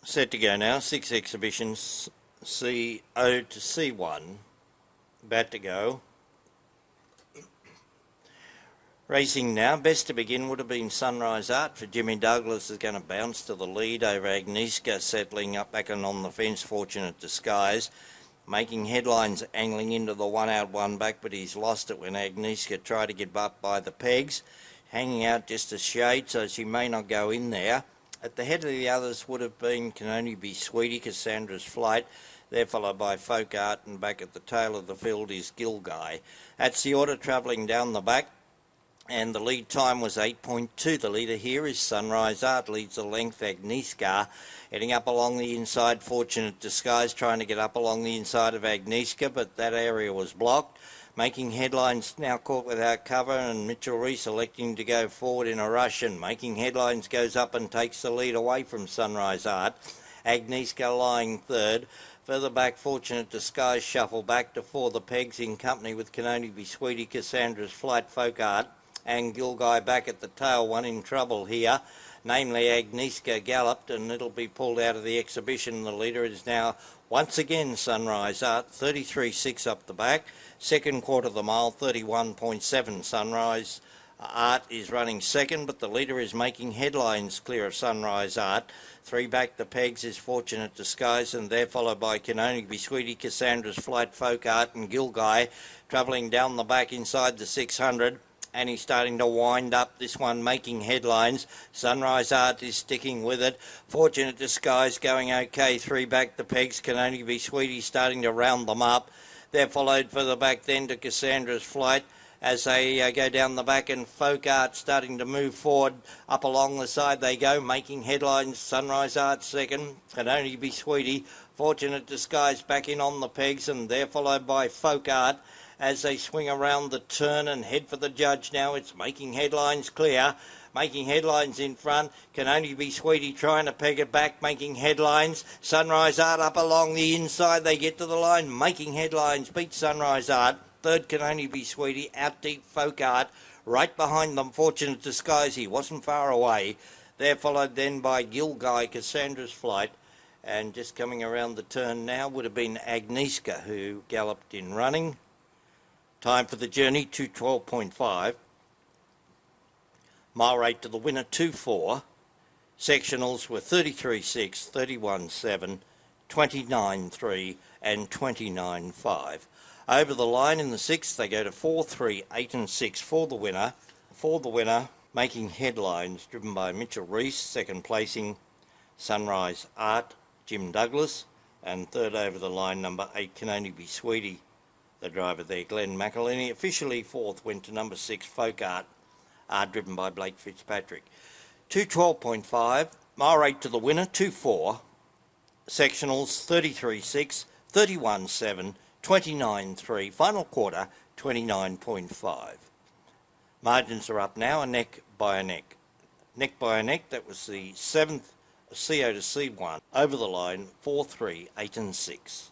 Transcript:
Set to go now, 6 exhibitions, C0 to C1, about to go. Racing now, best to begin would have been Sunrise Art for Jimmy Douglas, is going to bounce to the lead over Agnieszka, settling up back and on the fence, Fortunate Disguise. Making headlines, angling into the 1 out 1 back, but he's lost it when Agnieszka tried to get up by the pegs. Hanging out just a shade, so she may not go in there. At the head of the others would have been Can Only Be Sweetie, Cassandra's Flight. They're followed by Folk Art, and back at the tail of the field is Gilguy. That's the order travelling down the back, and the lead time was 8.2. The leader here is Sunrise Art, leads the length. Agnieszka heading up along the inside. Fortunate Disguise trying to get up along the inside of Agnieszka, but that area was blocked. Making headlines, now caught without cover, and Mitchell Reese electing to go forward in a rush, and Making Headlines goes up and takes the lead away from Sunrise Art. Agnieszka lying third. Further back, Fortunate Disguise shuffle back to 4 the pegs in company with Can Only Be Sweetie, Cassandra's Flight, Folk Art, and Gilguy back at the tail. One in trouble here, namely Agnieszka galloped, and it'll be pulled out of the exhibition. The leader is now once again Sunrise Art, 33.6 up the back. Second quarter of the mile, 31.7. Sunrise Art is running second, but the leader is Making Headlines clear of Sunrise Art. 3 back the pegs is Fortunate Disguise, and they're followed by Can Only Be Sweetie, Cassandra's Flight, Folk Art, and Gilguy travelling down the back inside the 600. And he's starting to wind up this one, Making Headlines. Sunrise Art is sticking with it. Fortunate Disguise going okay. 3 back the pegs. Can Only Be Sweetie starting to round them up. They're followed further back then to Cassandra's Flight as they go down the back, and Folk Art starting to move forward. Up along the side they go, Making Headlines. Sunrise Art second. Can Only Be Sweetie. Fortunate Disguise back in on the pegs, and they're followed by Folk Art as they swing around the turn and head for the judge now. It's Making Headlines clear. Making Headlines in front. Can Only Be Sweetie trying to peg it back. Making Headlines. Sunrise Art up along the inside. They get to the line. Making Headlines beats Sunrise Art. Third Can Only Be Sweetie. Out deep Folk Art. Right behind them Fortunate Disguise. He wasn't far away. They're followed then by Gilguy, Cassandra's Flight. And just coming around the turn now would have been Agnieszka, who galloped in running. Time for the journey, 2:12.5. Mile rate to the winner, 2:4. Sectionals were 33.6, 31.7, 29.3 and 29.5. Over the line in the 6th, they go to 4, 3, 8 and 6 for the winner. For the winner, Making Headlines, driven by Mitchell Reese. Second placing, Sunrise Art, Jim Douglas. And third over the line, number 8, Can Only Be Sweetie. The driver there, Glenn McElhenney. Officially fourth went to number 6, Folk Art, driven by Blake Fitzpatrick. 2:12.5, mile rate to the winner, 2:4. Sectionals, 33.6, 31.7, 29.3. Final quarter, 29.5. Margins are up now, a neck by a neck. Neck by a neck, that was the 7th CO to C1. Over the line, 4, 3, 8 and 6.